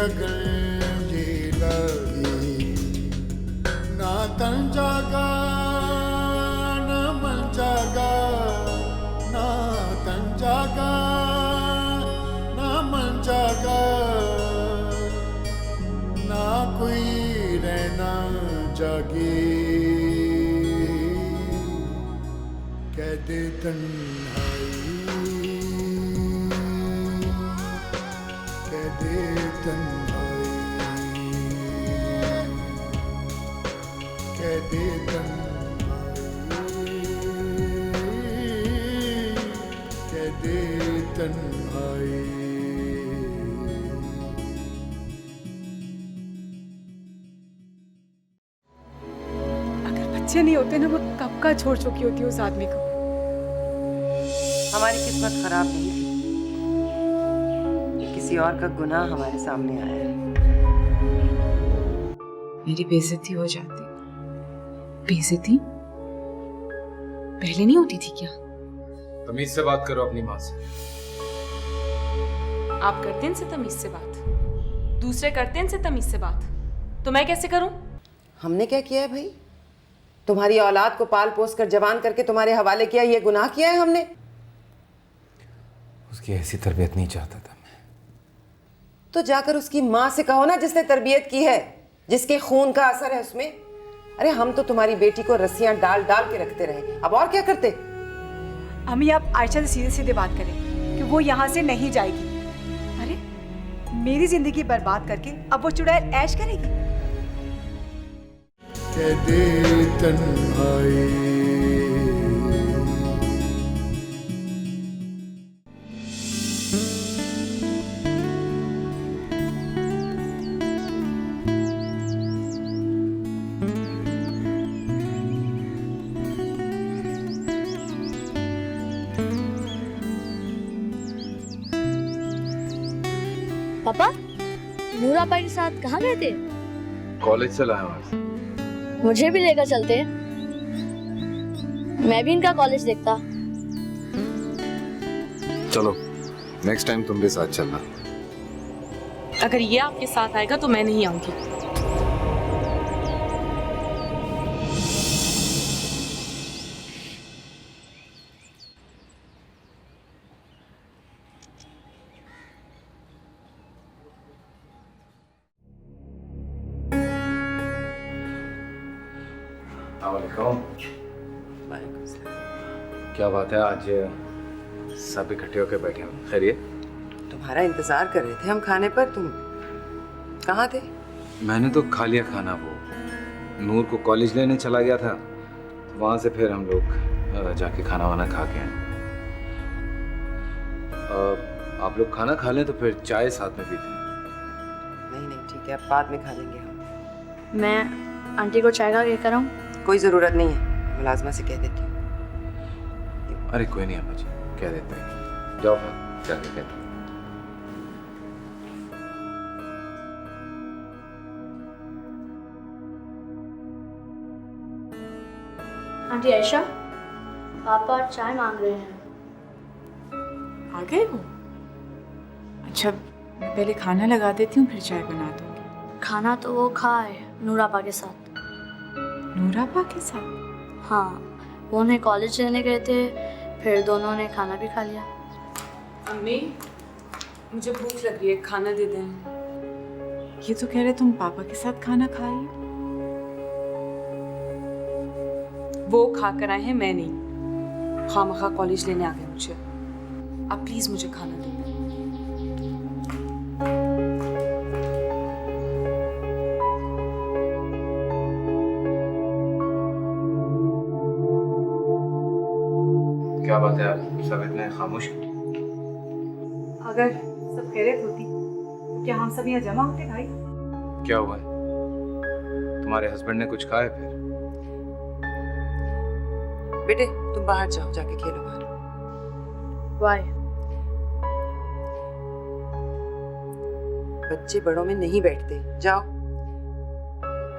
लगन जी लगी, ना तन जागा ना मन जागा, ना तन जागा ना मन जागा, ना कोई रहना जागे, कह दे तन्हाई, कह दे तन्हाई, कह दे तन्हाई, कह दे तन्हाई। बच्चे नहीं होते ना, वो कब का छोड़ चुकी होती है उस आदमी को। हमारी किस्मत खराब नहीं थी, किसी और का गुनाह हमारे सामने आया है। मेरी बेइज्जती हो जाती। बेइज्जती पहले नहीं होती थी क्या? तमीज से बात करो अपनी माँ से। आप करते हैं इनसे तमीज से बात, दूसरे करते हैं इनसे तमीज से बात, तो मैं कैसे करूं? हमने क्या किया है भाई? तुम्हारी औलाद को पाल पोस कर जवान करके तुम्हारे हवाले किया, ये गुनाह किया है हमने? उसकी ऐसी तरबियत नहीं चाहता था मैं। तो जाकर उसकी माँ से कहो ना, जिसने तरबियत की है, जिसके खून का असर है उसमें। अरे हम तो तुम्हारी बेटी को रस्सियां डाल डाल के रखते रहे, अब और क्या करते? अम्मी आप आयशा से सीधे सीधे बात करें कि वो यहाँ से नहीं जाएगी। अरे मेरी जिंदगी बर्बाद करके अब वो चुड़ैल ऐश करेगी। कह दे तन्हाई, पापा नूरा पापा के साथ कहाँ गए थे? कॉलेज से लाया हूँ। मुझे भी लेकर चलते, मैं भी इनका कॉलेज देखता। चलो नेक्स्ट टाइम तुम भी साथ चलना। अगर ये आपके साथ आएगा तो मैं नहीं आऊंगी। क्या बात है, आज सब इकट्ठे होकर बैठे हो? खैरियत? तुम्हारा इंतजार कर रहे थे हम खाने पर, तुम कहाँ थे? मैंने तो खा लिया खाना, वो नूर को कॉलेज लेने चला गया था, वहाँ से फिर हम लोग जाके खाना वाना खा के आए। आप लोग खाना खा लें तो फिर चाय साथ में पीते हैं। नहीं नहीं ठीक है, अब बाद में खा लेंगे हम। मैं आंटी को चाय का लेकर आऊं? कोई जरूरत नहीं है, मुलाजमा से कह देती हूँ। अरे कोई नहीं अम्मा जी, कह देते हैं। जाओ फिर जाके कहते हैं। आंटी आयशा, पापा चाय मांग रहे हैं। आ गए वो? अच्छा मैं पहले खाना लगा देती हूँ फिर चाय बना दूंगी। खाना तो वो खाए नूरापा के साथ। नूरापा के साथ? हाँ, वो उन्हें कॉलेज लेने गए थे, फिर दोनों ने खाना भी खा लिया। अम्मी मुझे भूख लग रही है, खाना दे दें। ये तो कह रहे तुम पापा के साथ खाना खाई। वो खा कर आए हैं, मैं नहीं। खामखा कॉलेज लेने आ गए मुझे। आप प्लीज मुझे खाना दे दें। क्या बात है, आप सब इतने खामोश? अगर सब खैरियत होती तो क्या हम सब यहाँ जमा होते भाई? क्या हुआ है? तुम्हारे हस्बैंड ने कुछ कहा है फिर? बेटे तुम बाहर जाओ, जाके खेलो बाहर। वाई? बच्चे बड़ों में नहीं बैठते, जाओ।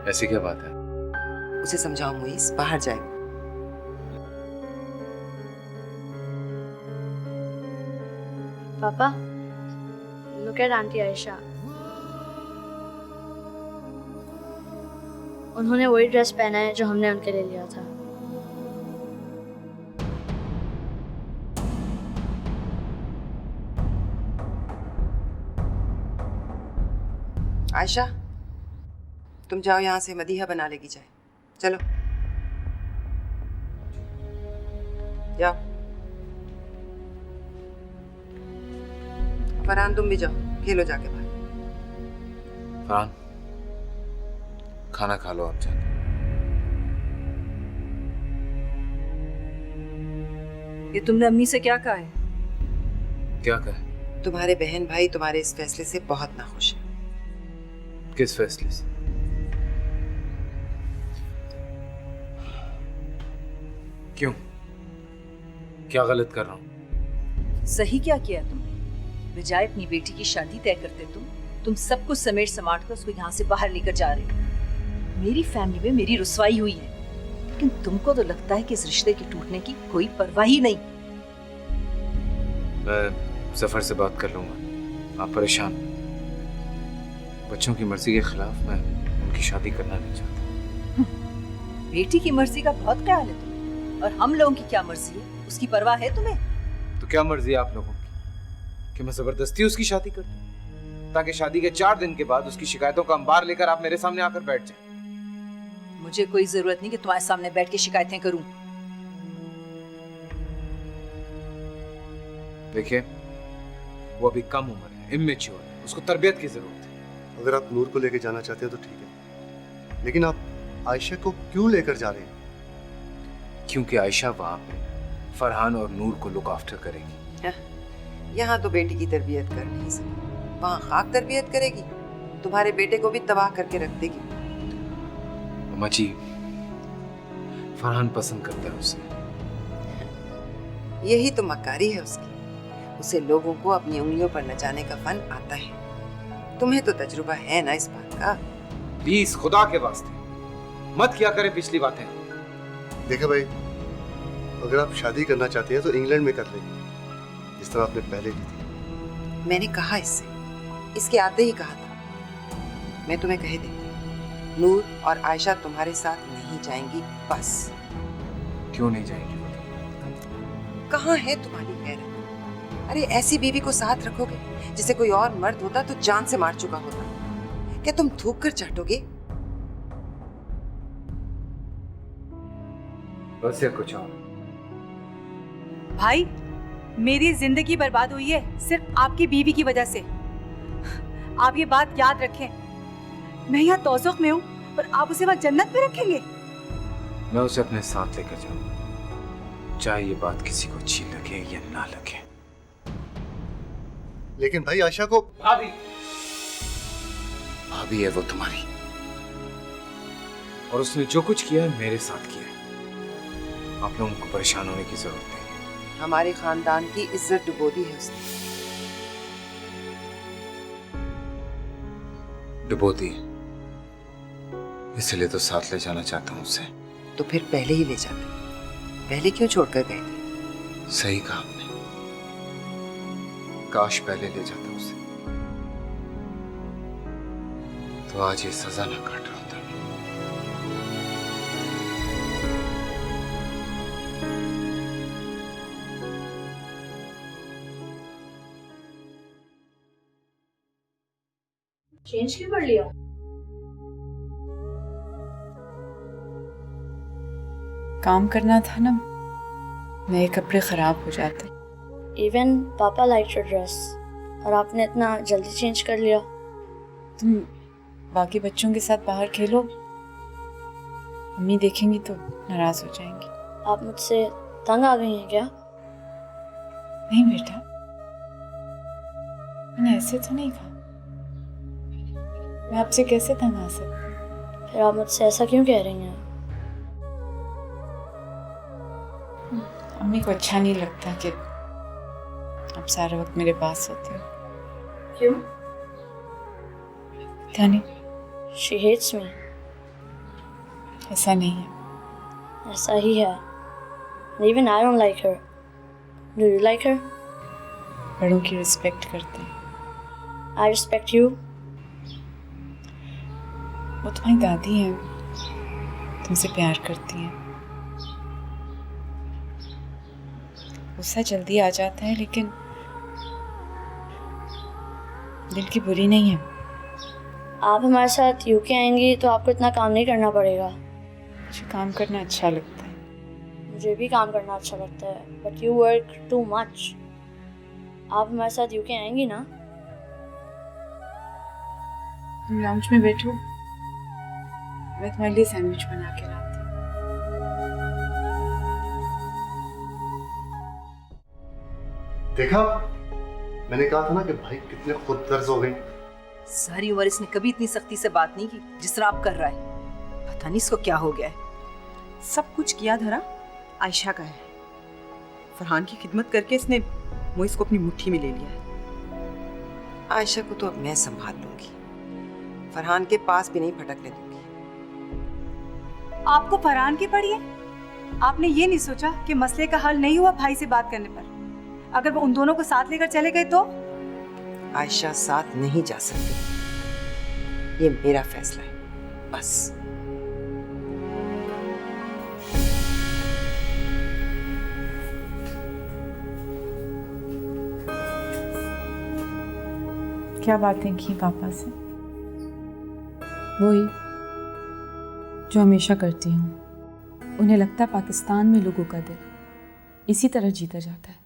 ऐसी क्या बात है? उसे समझाओ मुइस, बाहर जाए। पापा, look at Auntie Aisha. उन्होंने वही ड्रेस पहना है जो हमने उनके लिए लिया था। आयशा, तुम जाओ यहाँ से, मदीहा बना लेगी चाय। चलो जाओ। फरहान तुम भी जाओ, खेलो जाके बाहर। फरहान, खाना खा लो आप जाके। ये तुमने अम्मी से क्या कहा है? क्या कहे? तुम्हारे बहन भाई तुम्हारे इस फैसले से बहुत नाखुश हैं। किस फैसले से? क्यों? क्या गलत कर रहा हूं? सही क्या किया तुमने? बजाय अपनी बेटी की शादी तय करते तुम सब कुछ समेट समाट कर उसको यहाँ से बाहर लेकर जा रहे हो। मेरी फैमिली में मेरी रुसवाई हुई है, लेकिन तुमको तो लगता है कि इस रिश्ते के टूटने की कोई परवाह ही नहीं। मैं सफर से बात कर लूंगा, आप परेशान। बच्चों की मर्जी के खिलाफ मैं उनकी शादी करना नहीं चाहता। बेटी की मर्जी का बहुत ख्याल है तुम्हें, और हम लोगों की क्या मर्जी है उसकी परवाह है तुम्हें? तो क्या मर्जी है आप लोगों की कि मैं जबरदस्ती उसकी शादी करूं, ताकि शादी के 4 दिन के बाद उसकी शिकायतों का अंबार लेकर आप मेरे सामने आकर बैठ जाएं? मुझे कोई जरूरत नहीं कि तुम्हारे सामने बैठ के शिकायतें करूं। देखिए, वो अभी कम उम्र है, इमेच्योर है, उसको तरबियत की जरूरत है। अगर आप नूर को लेकर जाना चाहते हैं तो ठीक है, लेकिन आप आयशा को क्यों लेकर जा रहे हैं? क्योंकि आयशा वहां पे फरहान और नूर को लुक आफ्टर करेगी। यहाँ तो बेटी की तरबियत कर नहीं सकती, वहाँ खाक तरबियत करेगी, तुम्हारे बेटे को भी तबाह करके रख देगी। अम्मा जी, फरहान पसंद करता है उसे। यही तो मक्कारी है उसकी, उसे लोगों को अपनी उंगलियों पर नचाने का फन आता है। तुम्हें तो तजुर्बा है ना इस बात का। प्लीज खुदा के वास्ते मत किया करें पिछली बातें। देखा भाई, अगर आप शादी करना चाहते हैं तो इंग्लैंड में कर लेंगे, जिस तरह आपने पहले की थी। मैंने कहा इसके आते ही कहा था। मैं तुम्हें कह देती, नूर और आयशा तुम्हारे साथ नहीं जाएंगी बस। क्यों नहीं जाएंगी? कहाँ है तुम्हारी गैरत? अरे ऐसी बीवी को साथ रखोगे जिसे कोई और मर्द होता तो जान से मार चुका होता। क्या तुम थूक कर चाटोगे? बस या कुछ और? भाई, मेरी जिंदगी बर्बाद हुई है सिर्फ आपकी बीवी की वजह से। आप ये बात याद रखें। मैं यहाँ तौज़ुक़ में हूँ और आप उसे वहाँ जन्नत में रखेंगे। मैं उसे अपने साथ लेकर जाऊंगा, चाहे ये बात किसी को अच्छी लगे या ना लगे। लेकिन भाई आयशा को भाभी है वो तुम्हारी, और उसने जो कुछ किया है मेरे साथ किया है। आप लोगों को परेशान होने की जरूरत नहीं है। हमारे खानदान की इज्जत डुबो दी है उसने। डुबो दी, इसलिए तो साथ ले जाना चाहता हूँ उसे। तो फिर पहले ही ले जाते, पहले क्यों छोड़कर गए थे? सही कहा आपने, काश पहले ले जाता उसे, तो आज ये सजा ना काट रहा होता। चेंज क्यों कर लिया? काम करना था ना, नए कपड़े खराब हो जाते। इवन पापा लाइक योर ड्रेस और आपने इतना जल्दी चेंज कर लिया। तुम बाकी बच्चों के साथ बाहर खेलो, मम्मी देखेंगी तो नाराज हो जाएंगी। आप मुझसे तंग आ गई हैं क्या? नहीं बेटा, मैंने ऐसे तो नहीं कहा। मैं आपसे कैसे तंग आ सकती? फिर आप मुझसे ऐसा क्यों कह रही हैं? अम्मी को अच्छा नहीं लगता कि आप सारा वक्त मेरे पास होते हो। क्यों? क्या नहीं, She hates me. ऐसा नहीं है। ऐसा ही है। Even I don't like her. Do you like her? बड़ों की रिस्पेक्ट करते हैं। I respect you. वो तुम्हारी दादी हैं, तुमसे प्यार करती हैं। गुस्सा जल्दी आ जाता है लेकिन दिल की बुरी नहीं है। आप हमारे साथ यूके आएंगी तो आपको इतना काम नहीं करना पड़ेगा। मुझे काम करना अच्छा लगता है। मुझे भी काम करना अच्छा लगता है, but you work too much. आप हमारे साथ यूके आएंगी ना? तुम लाउंज में बैठो, मैं तुम्हारे लिए सैंडविच बना के लाती हूँ। देखा, मैंने कहा था ना कि भाई कितने खुद गर्ज हो गए। सारी उम्र इसने कभी इतनी सख्ती से बात नहीं की जिस तरह आप कर रहा है। पता नहीं इसको क्या हो गया है। सब कुछ किया धरा आयशा का है। फरहान की खिदमत करके इसने मोइस को अपनी मुट्ठी में ले लिया है। आयशा को तो अब मैं संभाल लूंगी, फरहान के पास भी नहीं भटकने दूंगी। आपको फरहान की पड़ी है? आपने ये नहीं सोचा कि मसले का हल नहीं हुआ भाई से बात करने पर? अगर वो उन दोनों को साथ लेकर चले गए तो? आयशा साथ नहीं जा सकती, ये मेरा फैसला है, बस। क्या बातें की पापा से? वही जो हमेशा करती हूँ। उन्हें लगता है पाकिस्तान में लोगों का दिल इसी तरह जीता जाता है।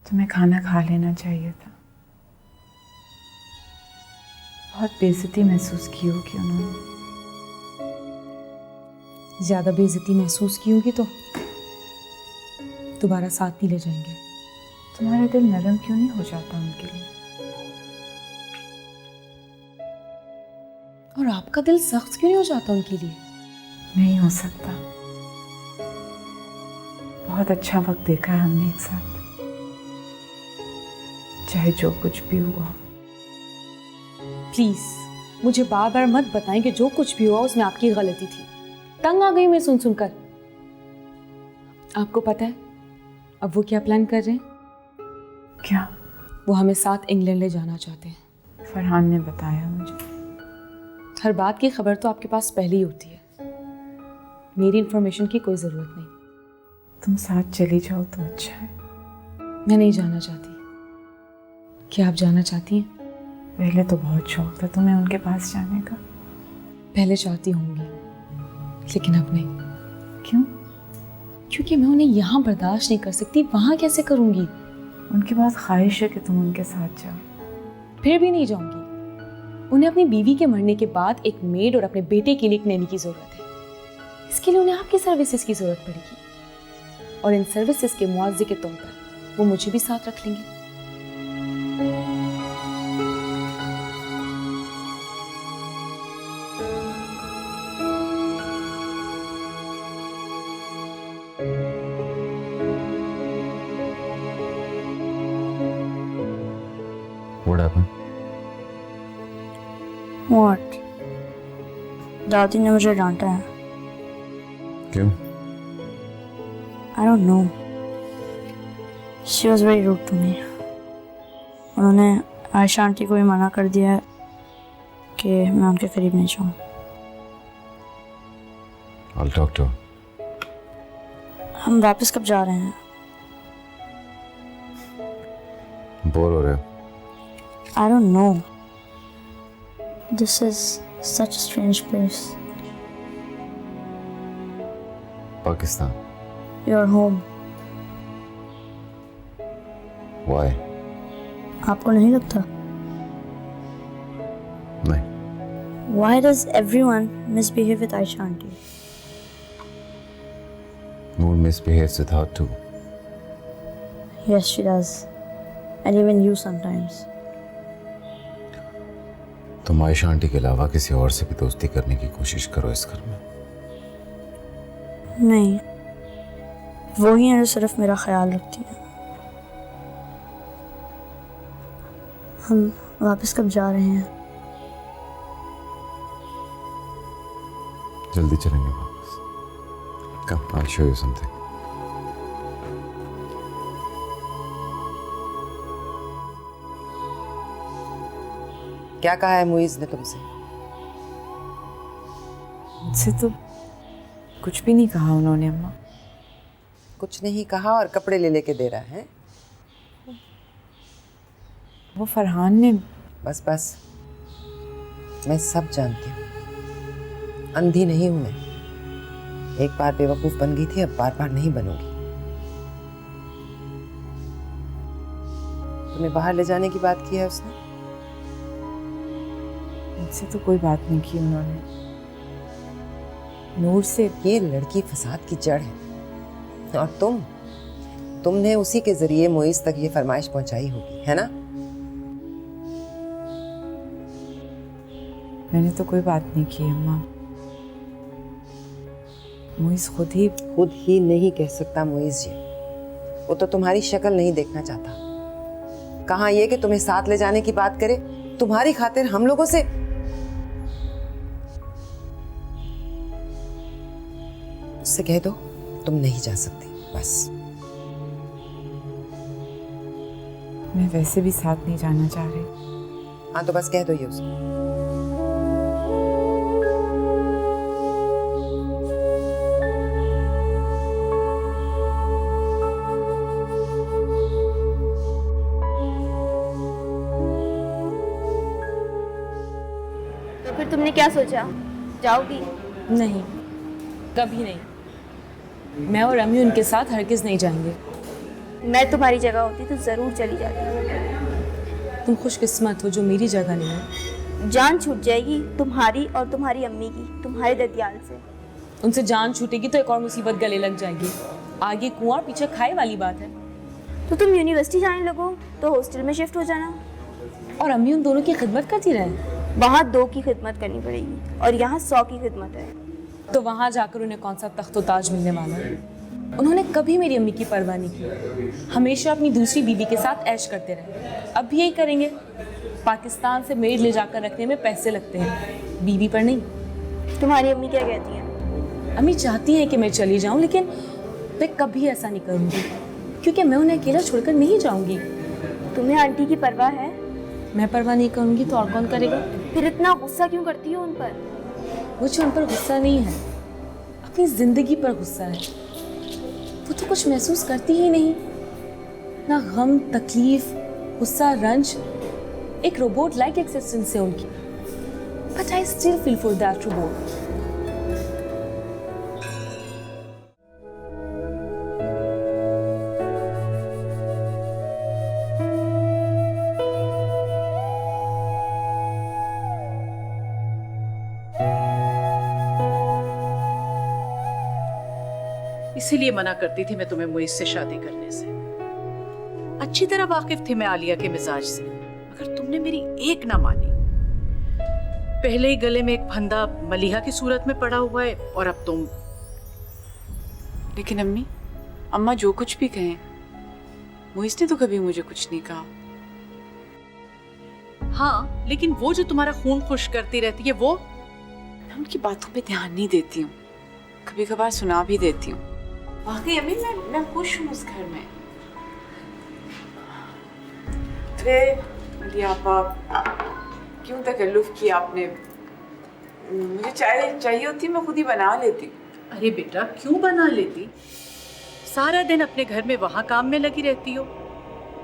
तुम्हें खाना खा लेना चाहिए था। बहुत बेइज्जती महसूस की होगी उन्होंने। ज्यादा बेइज्जती महसूस की होगी तो दोबारा साथ नहीं ले जाएंगे। तुम्हारा दिल नरम क्यों नहीं हो जाता उनके लिए? और आपका दिल सख्त क्यों नहीं हो जाता उनके लिए? नहीं हो सकता। बहुत अच्छा वक्त देखा है हमने एक साथ, चाहे जो कुछ भी हुआ। प्लीज मुझे बार बार मत बताएं कि जो कुछ भी हुआ उसमें आपकी गलती थी। तंग आ गई मैं सुन सुनकर। आपको पता है अब वो क्या प्लान कर रहे हैं? क्या? वो हमें साथ इंग्लैंड ले जाना चाहते हैं। फरहान ने बताया मुझे। हर बात की खबर तो आपके पास पहले ही होती है। मेरी इन्फॉर्मेशन की कोई ज़रूरत नहीं। तुम साथ चली जाओ तो अच्छा है। मैं नहीं जाना चाहती। क्या आप जाना चाहती हैं? पहले तो बहुत शौक था तुम्हें उनके पास जाने का। पहले चाहती होंगी लेकिन अब नहीं। क्यों? क्योंकि मैं उन्हें यहाँ बर्दाश्त नहीं कर सकती, वहाँ कैसे करूँगी? उनके पास ख्वाहिश है कि तुम उनके साथ जाओ। फिर भी नहीं जाऊँगी। उन्हें अपनी बीवी के मरने के बाद एक मेड और अपने बेटे के लिए एक नैनी की ज़रूरत है। इसके लिए उन्हें आपकी सर्विसेज की ज़रूरत पड़ेगी और इन सर्विसेज के मुआवजे के तौर पर वो मुझे भी साथ रख लेंगे। What happened? What? दादी ने मुझे डांटा है। क्यों? I don't know. She was very rude to me. उन्होंने आयशा आंटी को भी मना कर दिया है कि मैं उनके करीब नहीं जाऊँ। I'll talk to her. हम वापस कब जा रहे हैं? बोर हो रहे हो? I don't know. This is such a strange place. Pakistan. Your home. Why? आपको नहीं लगता? नहीं. Why does everyone misbehave with Aisha auntie? Noor misbehaves with her too. Yes, she does. And even you sometimes. तुम Ayesha aunty के अलावा किसी और से भी दोस्ती करने की कोशिश करो इस घर में। नहीं, वो ही है जो सिर्फ मेरा ख्याल रखती है। हम वापस कब जा रहे हैं? जल्दी चलेंगे वापस। Come, I'll show you something. क्या कहा है मुइज ने तुमसे? मुझसे तो कुछ भी नहीं कहा उन्होंने अम्मा। कुछ नहीं कहा और कपड़े ले लेके दे रहा है। वो फरहान ने। बस बस, मैं सब जानती हूँ, अंधी नहीं हूं मैं। एक बार बेवकूफ बन गई थी, अब बार बार नहीं बनूंगी। तुम्हें बाहर ले जाने की बात की है उसने? मुझसे तो कोई बात नहीं की उन्होंने। नूर से। ये लड़की फसाद की जड़ है, और तुमने उसी के जरिए मोइस तक ये फरमाइश पहुंचाई होगी, है ना? मैंने तो कोई बात नहीं की अम्मा। मोइस खुद ही नहीं कह सकता मोइस जी। वो तो तुम्हारी शक्ल नहीं देखना चाहता। कहाँ ये कि तुम्हें साथ ले जाने की बात करे? तुम्हारी खातिर हम लोगों से। उससे कह दो तुम नहीं जा सकती, बस। मैं वैसे भी साथ नहीं जाना चाह रही। हाँ तो बस कह दो ये उसको। तो फिर तुमने क्या सोचा, जाओगी? नहीं, कभी नहीं। मैं और अम्मी उनके साथ हरगिज़ नहीं जाएंगे। मैं तुम्हारी जगह होती तो ज़रूर चली जाती। तुम खुशकिस्मत हो जो मेरी जगह नहीं है। जान छूट जाएगी तुम्हारी और तुम्हारी अम्मी की, तुम्हारे ददियाल से। उनसे जान छूटेगी तो एक और मुसीबत गले लग जाएगी। आगे कुआं पीछे खाए वाली बात है। तो तुम यूनिवर्सिटी जाने लगो तो हॉस्टल में शिफ्ट हो जाना। और अम्मी उन दोनों की खिदमत करती रहे। वहाँ 2 की खिदमत करनी पड़ेगी और यहाँ 100 की खिदमत है। तो वहाँ जाकर उन्हें कौन सा तख्त व ताज मिलने वाला है? उन्होंने कभी मेरी अम्मी की परवाह नहीं की। हमेशा अपनी दूसरी बीवी के साथ ऐश करते रहे। अब भी यही करेंगे। पाकिस्तान से मेड ले जाकर रखने में पैसे लगते हैं, बीवी पर नहीं। तुम्हारी अम्मी क्या कहती हैं? अम्मी चाहती हैं कि मैं चली जाऊं, लेकिन मैं कभी ऐसा नहीं करूंगी, क्योंकि मैं उन्हें अकेला छोड़कर नहीं जाऊंगी। तुम्हें आंटी की परवाह है? मैं परवाह नहीं करूंगी तो और कौन करेगा? फिर इतना गुस्सा क्यों करती हो उन पर? मुझे उन पर गुस्सा नहीं है, अपनी जिंदगी पर गुस्सा है। वो तो कुछ महसूस करती ही नहीं, ना गम, तकलीफ, गुस्सा, रंज। एक रोबोट लाइक एक्सिस्टेंस है उनकी, but I still feel for that robot. इसीलिए मना करती थी मैं तुम्हें मुइस से शादी करने से। अच्छी तरह वाकिफ थी मैं आलिया के मिजाज से, मगर तुमने मेरी एक ना मानी। पहले ही गले में एक फंदा मलिहा की सूरत में पड़ा हुआ है और अब तुम। लेकिन अम्मी, अम्मा जो कुछ भी कहें, मुइस ने तो कभी मुझे कुछ नहीं कहा। हाँ, लेकिन वो जो तुम्हारा खून खुश करती रहती है वो। मैं उनकी बातों पे ध्यान नहीं देती हूँ, कभी कभार सुना भी देती हूँ। वाकई अम्मी, मैं खुश हूँ उस घर में। अरे मलिहा आपा, क्यों तकल्लुफ किया आपने? मुझे चाय चाहिए होती, मैं खुद ही बना लेती। अरे बेटा, क्यों बना लेती? सारा दिन अपने घर में वहां काम में लगी रहती हो।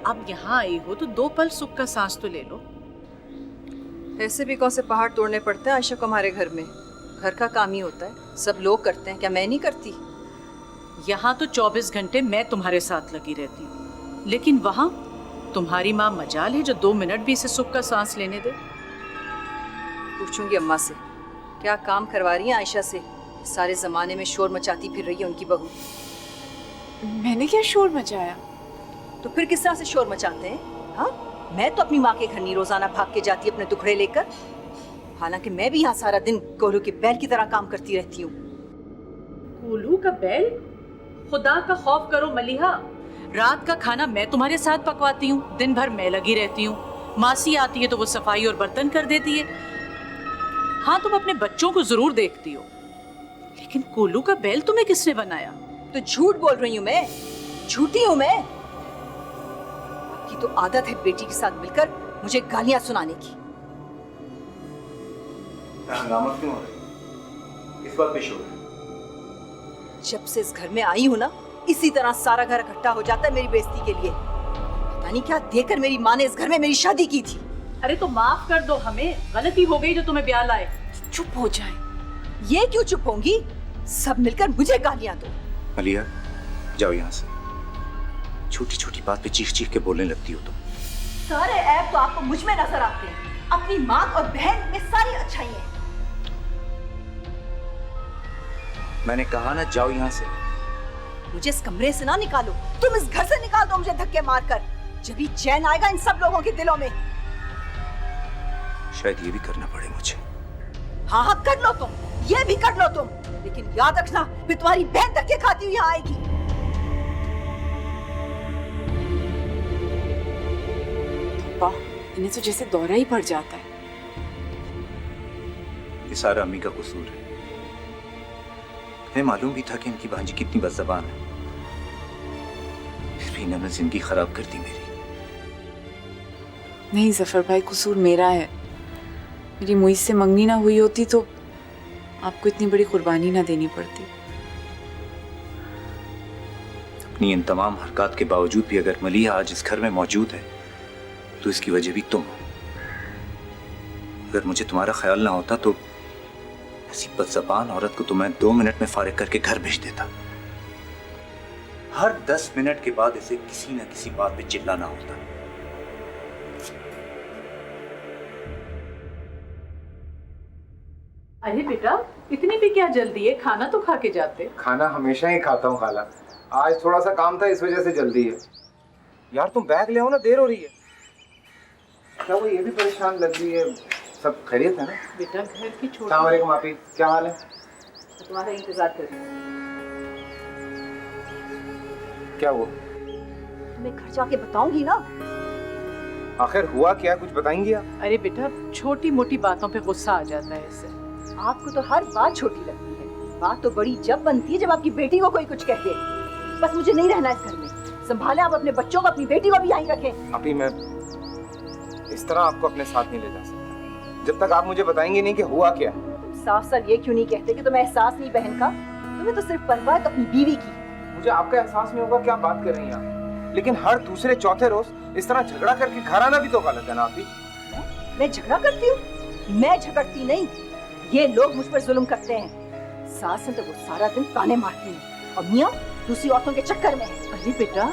अब यहाँ आई हो तो 2 पल सुख का सांस तो ले लो। ऐसे भी कौन से पहाड़ तोड़ने पड़ते हैं आयशा को हमारे घर में? घर का काम ही होता है, सब लोग करते हैं, क्या मैं नहीं करती? यहाँ तो 24 घंटे मैं तुम्हारे साथ लगी रहती हूँ, लेकिन वहाँ तुम्हारी माँ मजाल है जो 2 मिनट भी इसे सुख का सांस लेने दे। पूछूंगी अम्मा से क्या काम करवा रही हैं आयशा से। सारे जमाने में शोर मचाती फिर रही है उनकी बहू। मैंने क्या शोर मचाया? तो फिर किस तरह से शोर मचाते हैं? हाँ, मैं तो अपनी माँ के घर नहीं रोजाना भाग के जाती अपने टुकड़े लेकर, हालांकि मैं भी यहाँ सारा दिन कोल्हू के बैल की तरह काम करती रहती हूँ। कोल्हू का बैल? खुदा का खौफ करो मलिहा, रात का खाना मैं तुम्हारे साथ पकवाती हूँ, दिन भर मैं लगी रहती हूँ। मासी आती है तो वो सफाई और बर्तन कर देती है। हाँ, तुम अपने बच्चों को जरूर देखती हो, लेकिन कोल्हू का बैल तुम्हें किसने बनाया? तो झूठ बोल रही हूँ मैं, झूठी हूँ मैं। आपकी तो आदत है बेटी के साथ मिलकर मुझे गालियां सुनाने की। हंगामा क्यों हो रहा है? किस बात पे शोर है? जब से इस घर में आई हूँ ना, इसी तरह सारा घर इकट्ठा हो जाता है मेरी बेइज्जती के लिए। पता नहीं क्या देकर मेरी माँ ने इस घर में मेरी शादी की थी। अरे तो माफ कर दो हमें, गलती हो गई जो तुम्हें ब्याह लाए। चुप हो जाए। ये क्यों चुप होंगी? सब मिलकर मुझे गालियां दो। मलिया, जाओ यहाँ से। छोटी छोटी बात पे चीख चीख के बोलने लगती हो तुम। सारे ऐब तो आपको मुझ में नजर आते हैं। अपनी माँ और बहन में सारी अच्छाई है। मैंने कहा ना, जाओ यहाँ से। मुझे इस कमरे से ना निकालो, तुम इस घर से निकाल दो मुझे धक्के मारकर। जब भी चैन आएगा इन सब लोगों के दिलों में। शायद ये भी करना पड़े मुझे। हाँ हाँ कर लो तुम, ये भी कर लो तुम, लेकिन याद रखना फिर तुम्हारी बहन धक्के खाती हुई यहाँ आएगी। पापा, इन्हें तो जैसे दौरा ही पड़ जाता है। ये सारा अम्मी का कसूर है। मुझे मालूम भी था कि इनकी भांजी कितनी बदज़बान है, फिर भी इन्होंने जिंदगी खराब कर दी मेरी। नहीं जफर भाई, कसूर मेरा है। मेरी मुझ से मंगनी ना हुई होती तो आपको इतनी बड़ी कुर्बानी ना देनी पड़ती। अपनी इन तमाम हरकत के बावजूद भी अगर मलिया आज इस घर में मौजूद है तो इसकी वजह भी तुम हो। अगर मुझे तुम्हारा ख्याल ना होता तो ऐसी बदज़बान औरत को तो मैं 2 मिनट में फारिग करके घर भेज देता। हर 10 मिनट के बाद इसे किसी न किसी बात पे चिल्लाना होता। अरे बेटा, इतनी भी क्या जल्दी है? खाना तो खा के जाते। खाना हमेशा ही खाता हूँ खाला, आज थोड़ा सा काम था इस वजह से जल्दी है। यार तुम बैग ले आओ ना, देर हो रही है। क्या वो ये भी परेशान लग रही है? सब खैरियत है ना? बेटा घर की छोटी। अस्सलाम वालेकुम आपी, क्या हाल है? तुम्हारा इंतजार कर रही हूँ। क्या हुआ? मैं घर जाके बताऊंगी ना। आखिर हुआ क्या, कुछ बताएंगी आप? अरे बेटा, छोटी मोटी बातों पे गुस्सा आ जाता है इससे। आपको तो हर बात छोटी लगती है, बात तो बड़ी जब बनती है जब आपकी बेटी को कोई कुछ कह दे। बस मुझे नहीं रहना इस घर में। संभाले आप अपने बच्चों को, अपनी बेटी को भी यहीं रखें। अभी मैं इस तरह आपको अपने साथ नहीं ले जा सकता जब तक आप मुझे बताएंगे नहीं कि हुआ क्या। तुम साफ साफ ये क्यों नहीं कहते कि तुम्हें एहसास नहीं बहन का? तुम्हें तो सिर्फ परवाह है अपनी बीवी की। मुझे आपका एहसास नहीं होगा, क्या बात कर रही हैं आप? लेकिन हर दूसरे चौथे रोज इस तरह झगड़ा करके घर आना भी तो गलत है ना आपी? मैं झगड़ा करती हूँ? मैं झगड़ती नहीं, ये लोग मुझ पर जुल्म करते हैं। सास से तो वो सारा दिन ताने मारती हैं और मियाँ दूसरी औरतों के चक्कर में है। अरे बेटा,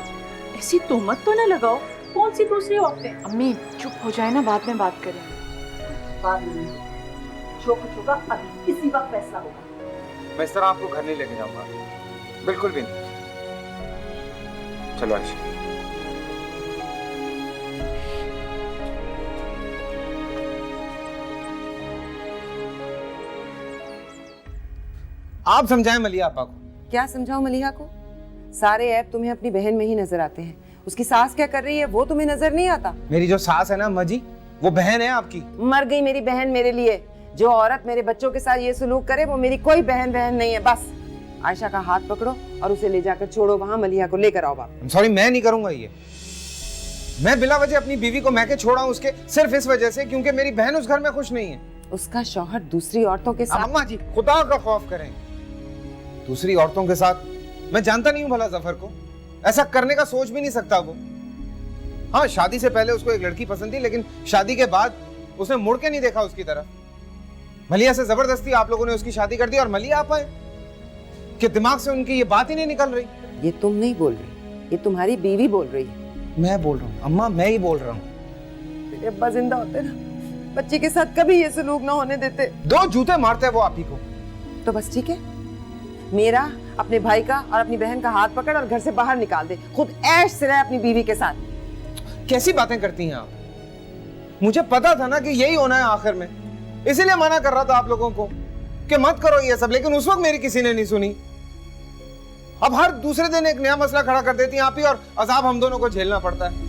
ऐसी तोहमत तो न लगाओ। कौन सी दूसरी औरतें? अम्मी चुप हो जाए ना, बाद में बात करेंगे। बात नहीं, जो कुछ होगा अभी इसी वक्त फैसला होगा। मैं इस तरह आपको घर नहीं लेके जाऊंगा, बिल्कुल भी नहीं। चलो आयशा। आप समझाएं मलिया आपा को। क्या समझाऊं मलिहा को? सारे ऐप तुम्हें अपनी बहन में ही नजर आते हैं। उसकी सास क्या कर रही है वो तुम्हें नजर नहीं आता? मेरी जो सास है ना अम्मा जी, वो बहन है आपकी। मर गई मेरी बहन मेरे लिए। जो औरत मेरे बच्चों के साथ ये सलूक करे वो मेरी कोई बहन नहीं है। बस आयशा का हाथ पकड़ो और उसे ले जाकर छोड़ो वहां, मलिहा को लेकर आओ वापस। सॉरी, मैं नहीं करूंगा ये। मैं बिला वजह अपनी बीवी को मैके छोड़ा हूं उसके सिर्फ इस वजह से क्योंकि मेरी बहन उस घर में खुश नहीं है। उसका शौहर दूसरी औरतों के साथ। अम्मा जी खुदा का खौफ करें, दूसरी औरतों के साथ? मैं जानता नहीं हूं भला जफर को, ऐसा करने का सोच भी नहीं सकता वो। हाँ, शादी से पहले उसको एक लड़की पसंद थी, लेकिन शादी के बाद उसने मुड़ के नहीं देखा उसकी तरफ। मलिया से जबरदस्ती आप लोगों ने उसकी शादी कर दी और मलिया आप आए कि दिमाग से उनकी ये बात ही नहीं निकल रही। ये तुम नहीं बोल रही, ये तुम्हारी बीवी बोल रही है। मैं बोल रहा हूँ अम्मा, मैं ही बोल रहा हूँ। तेरे अब्बा जिंदा होते ना, बच्चे के साथ कभी ये सलूक ना होने देते। 2 जूते मारते हैं वो आप ही को। तो बस ठीक है, मेरा, अपने भाई का और अपनी बहन का हाथ पकड़ और घर से बाहर निकाल दे। खुद ऐश से रहे अपनी बीवी के साथ। कैसी बातें करती हैं आप? मुझे पता था ना कि यही होना है आखिर में, इसीलिए मना कर रहा था आप लोगों को कि मत करो ये सब, लेकिन उस वक्त मेरी किसी ने नहीं सुनी। अब हर दूसरे दिन एक नया मसला खड़ा कर देती हैं आप ही और अजाब हम दोनों को झेलना पड़ता है।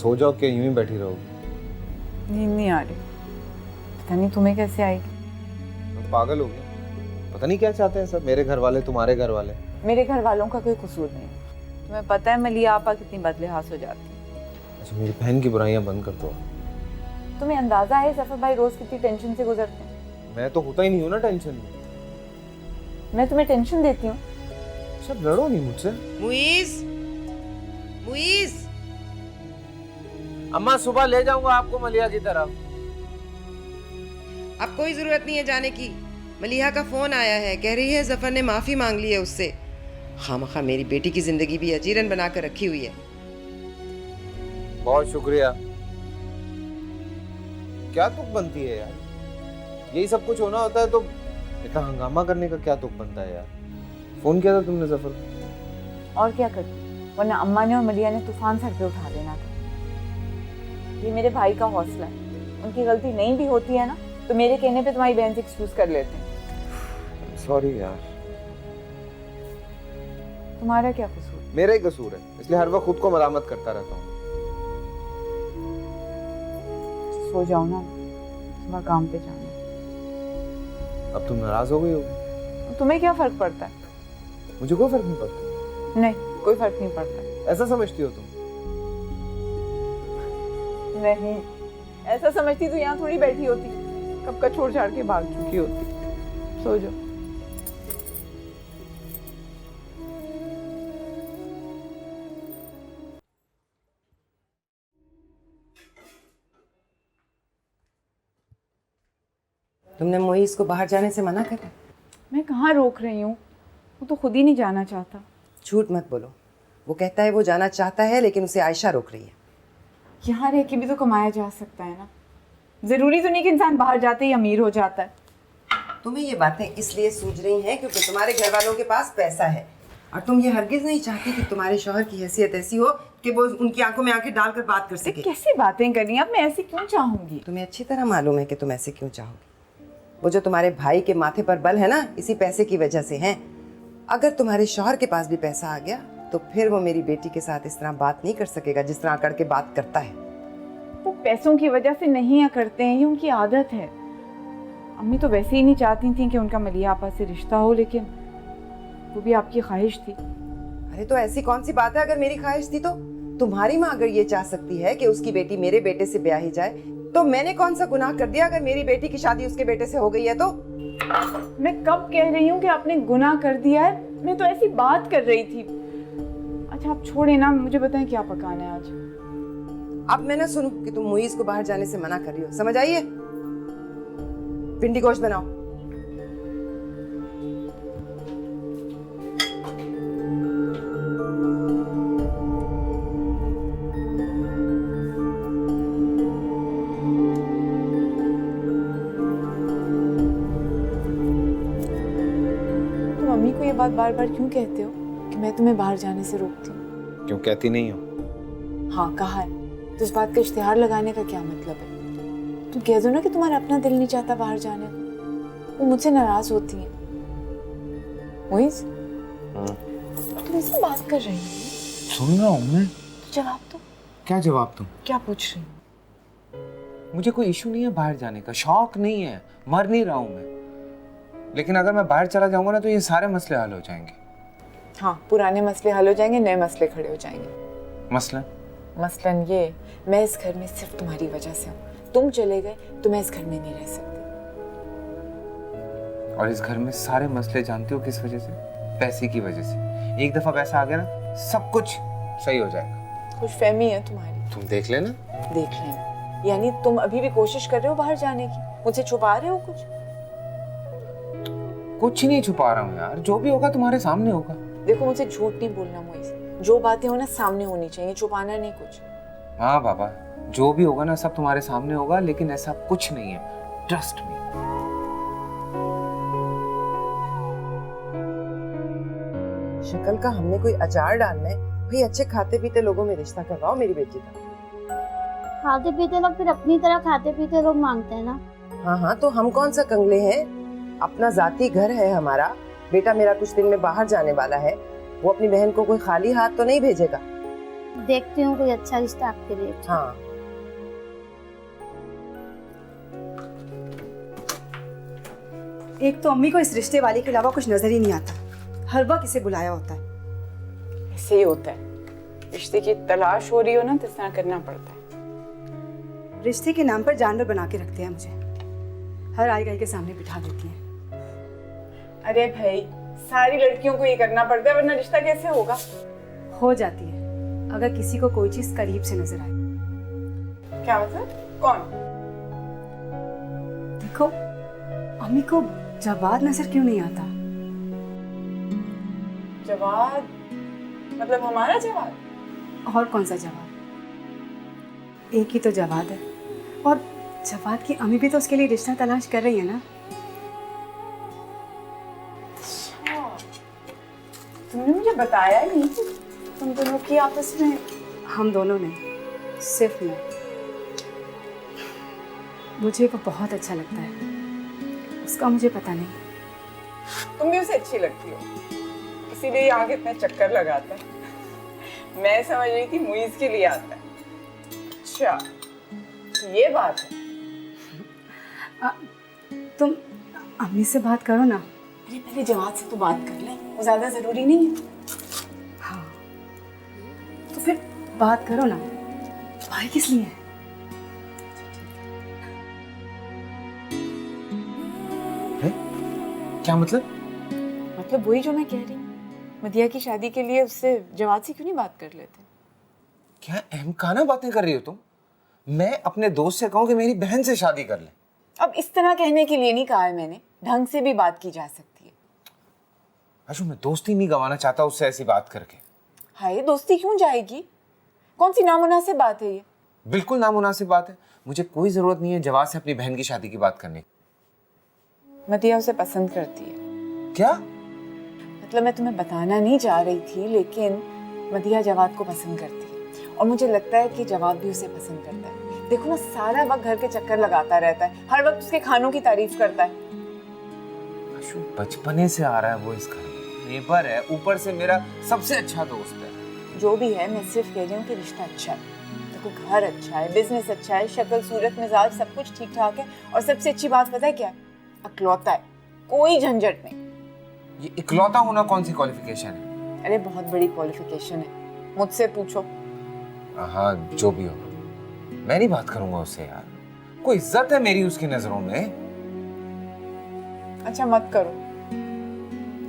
सो जाओ, क्या यूं ही बैठी रहोगी? नींद नहीं आ रही, पता नहीं तुम्हें कैसे आएगी। मैं पागल हो गया, पता नहीं क्या चाहते हैं सब मेरे घर वाले, तुम्हारे घर वाले। मेरे घर वालों का कोई कसूर नहीं, तुम्हें पता है मलिया आपा कितनी बदलिहास हो जाती है। अच्छा, मेरी बहन की बुराइयां बंद कर दो। तुम्हें अंदाजा है जफर भाई रोज कितनी टेंशन से गुजरते हैं? मैं तो होता ही नहीं हूँ ना टेंशन में। मैं तुम्हें टेंशन देती हूँ? सब लड़ो नहीं मुझसे। मुइज, मुइज, अम्मा सुबह ले जाऊंगा आपको मलिया की तरफ। अब कोई जरूरत नहीं है जाने की। मलिहा का फोन आया है, कह रही है जफर ने माफी मांग ली है उससे। खामखा मेरी बेटी की जिंदगी भी अजीरन बना कर रखी हुई है। बहुत शुक्रिया। क्या तुक बनती है यार, यही सब कुछ होना होता है तो इतना हंगामा करने का क्या तुक बनता है यार। फोन किया था तुमने जफर को? और क्या करती, वरना अम्मा ने और मलिया ने तूफान सर पे उठा देना था। ये मेरे भाई का हौसला है, उनकी गलती नहीं भी होती है ना तो मेरे कहने पे तुम्हारी बहन से एक्सक्यूज कर लेते हैं। सॉरी यार। तुम्हारा क्या कसूर? मेरा ही कसूर है, इसलिए हर वक्त खुद को मरामत करता रहता हूँ। सो जाओ ना, सुबह काम पे जाना। अब तुम नाराज हो गई हो? तुम्हें क्या फर्क पड़ता है? मुझे कोई फर्क नहीं पड़ता। नहीं, कोई फर्क नहीं पड़ता। ऐसा समझती हो तुम? नहीं, ऐसा समझती तो यहाँ थोड़ी बैठी होती, कब का छोड़ छाड़ के भाग चुकी होती। सो जाओ। तुमने मोइज को बाहर जाने से मना करा? मैं कहाँ रोक रही हूँ, वो तो खुद ही नहीं जाना चाहता। झूठ मत बोलो, वो कहता है वो जाना चाहता है लेकिन उसे आयशा रोक रही है। यहाँ रह के भी तो कमाया जा सकता है ना, जरूरी तो नहीं कि इंसान बाहर जाते ही अमीर हो जाता है। तुम्हें ये बातें इसलिए सूझ रही हैं क्योंकि तुम्हारे घर वालों के पास पैसा है और तुम ये हरगिज नहीं चाहती कि तुम्हारे शौहर की हैसियत ऐसी हो कि वो उनकी आंखों में आंखें डालकर बात कर सके। कैसी बातें कर रही हैं आप? मैं ऐसे क्यों चाहूंगी? तुम्हें अच्छी तरह मालूम है कि तुम ऐसे क्यों चाहोगी। वो जो तुम्हारे भाई के माथे पर बल है ना, इसी पैसे की वजह से है। अगर तुम्हारे शौहर के पास भी पैसा आ गया तो फिर वो मेरी बेटी के साथ इस तरह बात नहीं कर सकेगा जिस तरह करके बात करता है। वो पैसों की वजह से नहीं करते हैं, ये उनकी आदत है। अम्मी तो वैसे ही नहीं चाहती थी कि उनका मलिया आपा से रिश्ता हो, लेकिन वो भी आपकी ख्वाहिश थी। अरे तो ऐसी कौन सी बात है, अगर मेरी ख्वाहिश थी तो तुम्हारी माँ अगर ये चाह सकती है कि उसकी बेटी मेरे बेटे से ब्याही जाए तो मैंने कौन सा गुनाह कर दिया अगर मेरी बेटी की शादी उसके बेटे से हो गई है तो? मैं कब कह रही हूँ कि आपने गुनाह कर दिया है? मैं तो ऐसी बात कर रही थी। अच्छा आप छोड़े ना, मुझे बताएं क्या पकाना है आज। अब मैं ना सुनूं कि तुम मुइज को बाहर जाने से मना कर रही हो, समझ आई है? भिंडी गोश्त बनाओ। तुम अम्मी को ये बात बार बार क्यों कहते हो कि मैं तुम्हें बाहर जाने से रोकती हूँ? क्यों कहती नहीं हो? हाँ कहा है, तो इस बात का इश्तिहार लगाने का क्या मतलब है? तुम कह दो ना कि तुम्हारा अपना दिल नहीं चाहता बाहर जाने को, वो मुझसे नाराज होती हैं। मुइज, तुम इससे बात कर रही हो? सुन रहा हूँ मैं। तो जवाब दो। क्या जवाब दूं? क्या पूछ रही हो? मुझे कोई इशू नहीं है बाहर जाने का, शौक नहीं है, मर नहीं रहा हूँ मैं। लेकिन अगर मैं बाहर चला जाऊंगा ना तो ये सारे मसले हल हो जाएंगे। हाँ, पुराने मसले हल हो जाएंगे, नए मसले खड़े हो जाएंगे। मसलन ये, मैं इस घर में सिर्फ तुम्हारी वजह से हूँ। तुम चले गए तो मैं इस घर में नहीं रह सकती। और इस घर में सारे मसले जानते हो किस वजह से? पैसे की वजह से। एक दफा पैसा आ गया ना सब कुछ सही हो जाएगा। खुशफहमी है तुम्हारी। तुम देख लेना। देख लेना यानी तुम अभी भी कोशिश कर रहे हो बाहर जाने की, मुझसे छुपा रहे हो कुछ? कुछ नहीं छुपा रहा हूँ यार, जो भी होगा तुम्हारे सामने होगा। देखो मुझसे झूठ नहीं बोलना मोइस, जो बातें हो ना सामने होनी चाहिए, छुपाना नहीं कुछ। हाँ बाबा, जो भी होगा ना सब तुम्हारे सामने होगा, लेकिन ऐसा कुछ नहीं है, ट्रस्ट मी। शक्ल का हमने कोई अचार डालना है भाई, अच्छे खाते पीते लोगों में रिश्ता करवाओ मेरी बेटी का। खाते पीते लोग फिर अपनी तरह खाते पीते लोग मांगते हैं ना। हाँ हाँ, तो हम कौन सा कंगले हैं? अपना जाती घर है हमारा। बेटा मेरा कुछ दिन में बाहर जाने वाला है, वो अपनी बहन को कोई खाली हाथ तो नहीं भेजेगा। देखती हूँ कोई अच्छा रिश्ता आपके लिए। हाँ एक तो अम्मी को इस रिश्ते वाले के अलावा कुछ नजर ही नहीं आता, हर वक्त इसे बुलाया होता है। ऐसे ही होता है, रिश्ते की तलाश हो रही हो ना तो इस तरह करना पड़ता है। रिश्ते के नाम पर जानवर बना के रखते हैं मुझे, हर आई गई के सामने बिठा देती हैं। अरे भाई, सारी लड़कियों को ये करना पड़ता है, वरना रिश्ता कैसे होगा? हो जाती है अगर किसी को कोई चीज करीब से नजर आए। क्या मतलब? कौन? देखो, अम्मी को जवाद नजर क्यों नहीं आता? जवाद? मतलब हमारा जवाद? और कौन सा जवाद? एक ही तो जवाद है, और जवाद की अम्मी भी तो उसके लिए रिश्ता तलाश कर रही है ना। तुमने मुझे बताया ही नहीं तुम दोनों की आपस में। हम दोनों ने, सिर्फ मैं। मुझे वो बहुत अच्छा लगता है, उसका मुझे पता नहीं। तुम भी उसे अच्छी लगती हो, इसीलिए ये आगे इतने चक्कर लगाता है। मैं समझ रही थी मुइज के लिए आता है। अच्छा, ये बात है। तुम अम्मी से बात करो ना। अरे पहले जवाद से तो बात कर ले, वो ज्यादा जरूरी नहीं है। हाँ, तो फिर बात करो ना, भाई किस लिए है? क्या मतलब? मतलब वही जो मैं कह रही हूँ, मदिया की शादी के लिए उससे जवाद से क्यों नहीं बात कर लेते? क्या अहमकाना बातें कर रही हो तुम? मैं अपने दोस्त से कहूँ कि मेरी बहन से शादी कर ले। अब इस तरह कहने के लिए नहीं कहा है मैंने, ढंग से भी बात की जा सकती है। आशु, मैं दोस्ती नहीं गंवाना चाहता उससे ऐसी बात करके। हाय, दोस्ती क्यों जाएगी? कौन सी नामुनासिब बात है ये? बिल्कुल नामुनासिब बात है। मुझे कोई जरूरत नहीं है जवाद से अपनी बहन की शादी की बात करने की। मदिया उसे पसंद करती है। क्या? मतलब मैं तुम्हें बताना नहीं चाह रही थी, लेकिन मदिया जवाद को पसंद करती है, और मुझे लगता है कि जवाद भी उसे पसंद करता है। देखो ना, सारा वक्त घर के चक्कर लगाता रहता है, हर वक्त उसके खानों की तारीफ करता है। आशु, बचपने से आ रहा है वो इस घर में, नेबर है, ऊपर से मेरा सबसे अच्छा दोस्त है। जो भी है, मैं सिर्फ कह रही हूँ कि रिश्ता अच्छा है। देखो, घर अच्छा है, बिजनेस अच्छा है, शक्ल सूरत मिजाज सब कुछ ठीक ठाक है, और सबसे अच्छी बात पता है क्या है? इकलौता है, कोई झंझट नहीं। ये इकलौता होना कौन सी क्वालिफिकेशन है? अरे बहुत बड़ी क्वालिफिकेशन है, मुझसे पूछो। हाँ, जो भी हो, मैं नहीं बात करूंगा उससे यार। कोई इज्जत है मेरी उसकी नजरों में? अच्छा मत करो,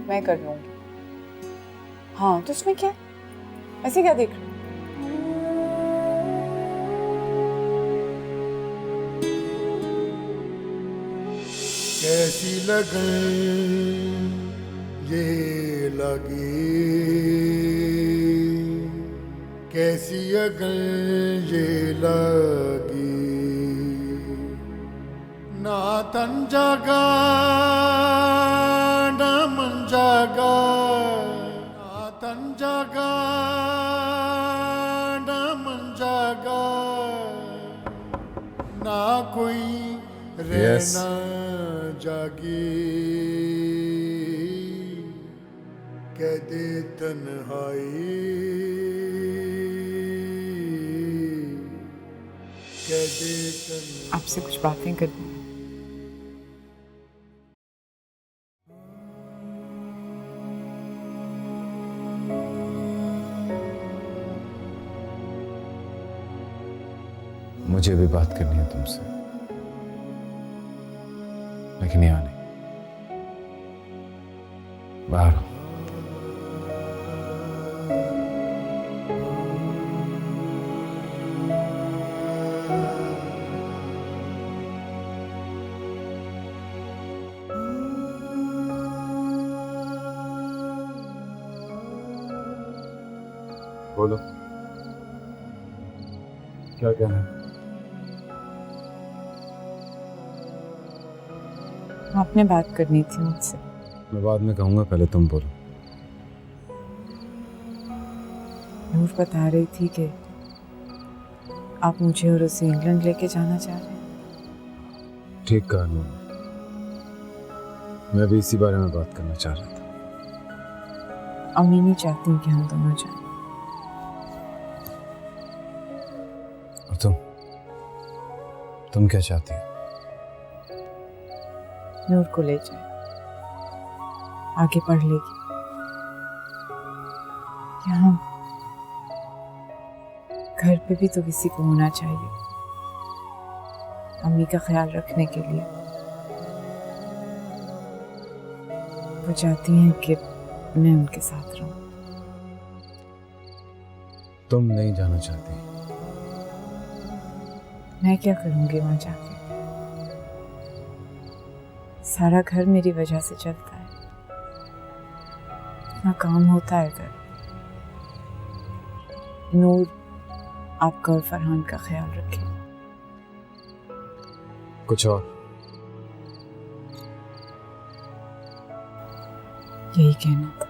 मैं कर लूंगी। हाँ तो उसमें क्या, ऐसे क्या देख रहे हो? कैसी लगन ये लगी, कैसी अगन ये लगी, ना तन जागा ना मन जागा, ना तन जागा ना मन जागा, ना कोई रहना जागी, कह दे तन्हाई, कह दे तन्हाई। आपसे कुछ बातें करनी है। मुझे भी बात करनी है तुमसे, लेकिन यहाँ नहीं, बाहर आओ। बोलो, क्या कहना है? आपने बात करनी थी मुझसे। मैं बाद में कहूँगा, पहले तुम बोलो। नूर बता रही थी कि आप मुझे और उसे इंग्लैंड लेके जाना चाह रहे हैं। ठीक कहा नूर, मैं भी इसी बारे में बात करना चाह रहा था। अम्मी नहीं चाहती कि हम दोनों जाएं। तुम क्या चाहती हो? नूर को ले जाए, आगे पढ़ लेगी। यहाँ घर पे भी तो किसी को होना चाहिए अम्मी का ख्याल रखने के लिए। वो चाहती हैं कि मैं उनके साथ रहूं। तुम नहीं जाना चाहती? मैं क्या करूंगी वहां जाके? सारा घर मेरी वजह से चलता है, इतना काम होता है घर। नूर आपका और फरहान का ख्याल रखे। कुछ और? यही कहना था।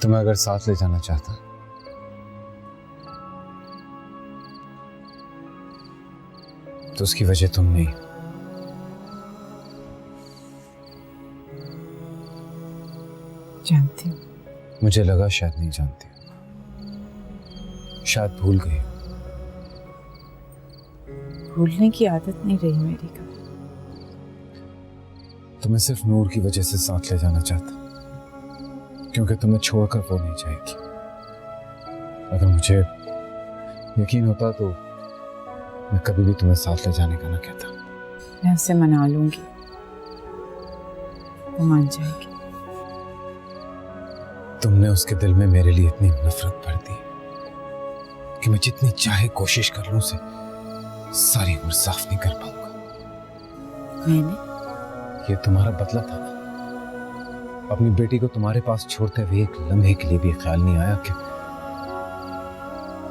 तुम्हें अगर साथ ले जाना चाहता तो उसकी वजह तुम नहीं। जानती हूँ। मुझे लगा शायद नहीं जानती, शायद भूल गई। भूलने की आदत नहीं रही मेरी कभी। तुम्हें सिर्फ नूर की वजह से साथ ले जाना चाहता, क्योंकि तुम्हें छोड़कर वो नहीं जाएगी। अगर मुझे यकीन होता तो मैं कभी भी तुम्हें साथ ले जाने का ना कहता। मैं उसे मना लूंगी, वो मान जाएगी। तुमने उसके दिल में मेरे लिए इतनी नफरत भर दी कि मैं जितनी चाहे कोशिश कर लूं उसे सारी उम्र साफ नहीं कर पाऊंगा। मैंने ये तुम्हारा बदला था ना। अपनी बेटी को तुम्हारे पास छोड़ते हुए एक लम्हे के लिए भी ख्याल नहीं आया कि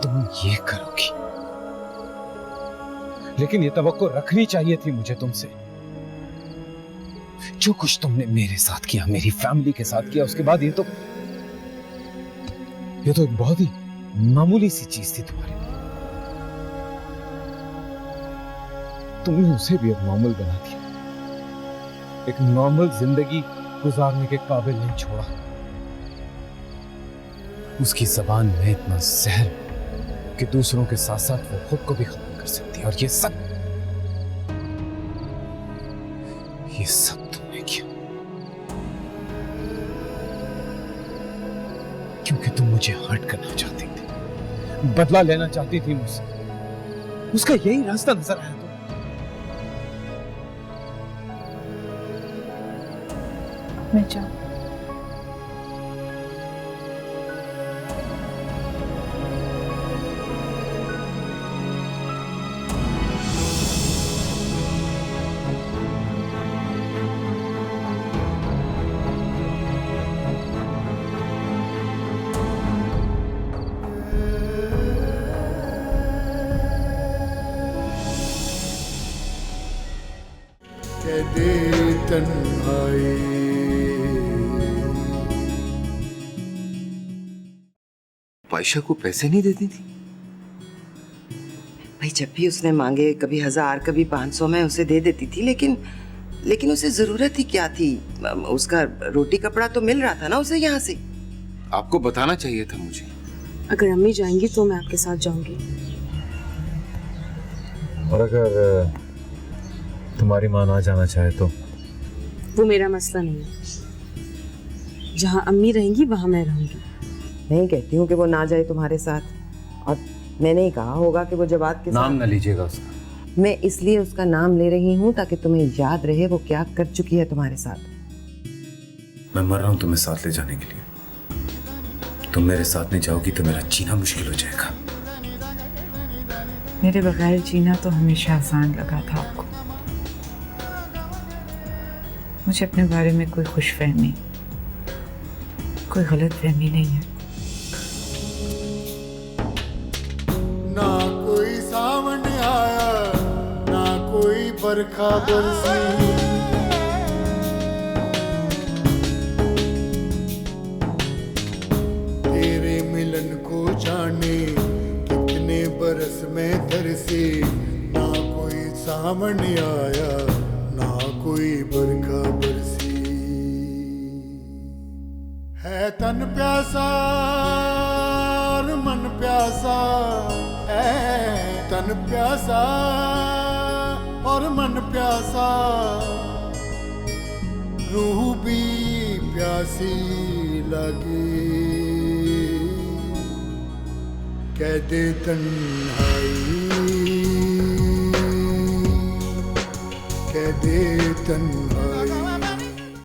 तुम ये करोगी। लेकिन ये तवक्को रखनी चाहिए थी मुझे तुमसे। जो कुछ तुमने मेरे साथ किया, मेरी फैमिली के साथ किया, उसके बाद ये तो एक बहुत ही मामूली सी चीज थी तुम्हारे लिए। तुमने उसे भी अब नॉर्मल बना दिया, एक नॉर्मल जिंदगी गुजारने के काबिल नहीं छोड़ा। उसकी जबान में इतना जहर कि दूसरों के साथ साथ वो खुद को भी खत्म कर सकती है। और ये सब तुमने किया क्योंकि तुम मुझे हर्ट करना चाहती थी, बदला लेना चाहती थी मुझसे। उसका यही रास्ता नजर आया। मैं जाऊं? कैदे तन्हाई। आयशा को पैसे नहीं देती थी? भाई जब भी उसने मांगे, कभी 1000 कभी 500 में उसे दे देती थी, लेकिन उसे जरूरत ही क्या थी? उसका रोटी कपड़ा तो मिल रहा था ना उसे यहाँ से। आपको बताना चाहिए था मुझे। अगर अम्मी जाएंगी तो मैं आपके साथ जाऊंगी। और अगर तुम्हारी माँ ना जाना चाहे तो? वो मेरा मसला नहीं है। जहाँ अम्मी रहेंगी वहाँ मैं रहूंगी। नहीं कहती हूँ कि वो ना जाए तुम्हारे साथ, और मैंने ही कहा होगा कि वो जवाब के नाम साथ। न लीजिएगा उसका। मैं इसलिए उसका नाम ले रही हूँ ताकि तुम्हें याद रहे वो क्या कर चुकी है तुम्हारे साथ। मैं मर रहा हूँ तुम्हें साथ ले जाने के लिए। तुम मेरे साथ नहीं जाओगी तो मेरा जीना मुश्किल हो जाएगा। मेरे बगैर जीना तो हमेशा आसान लगा था आपको। मुझे अपने बारे में कोई खुशफहमी, कोई गलत फहमी नहीं है। ना कोई सावन आया, ना कोई बरखा बरसी। तेरे मिलन को जाने कितने बरस में तरसे। ना कोई सावन आया, ना कोई बरखा बरसी। है तन प्यासा और मन प्यासा, है तन प्यासा और मन प्यासा, रूह भी प्यासी लगी। कह दे तन्हाई, कह दे तन्हाई।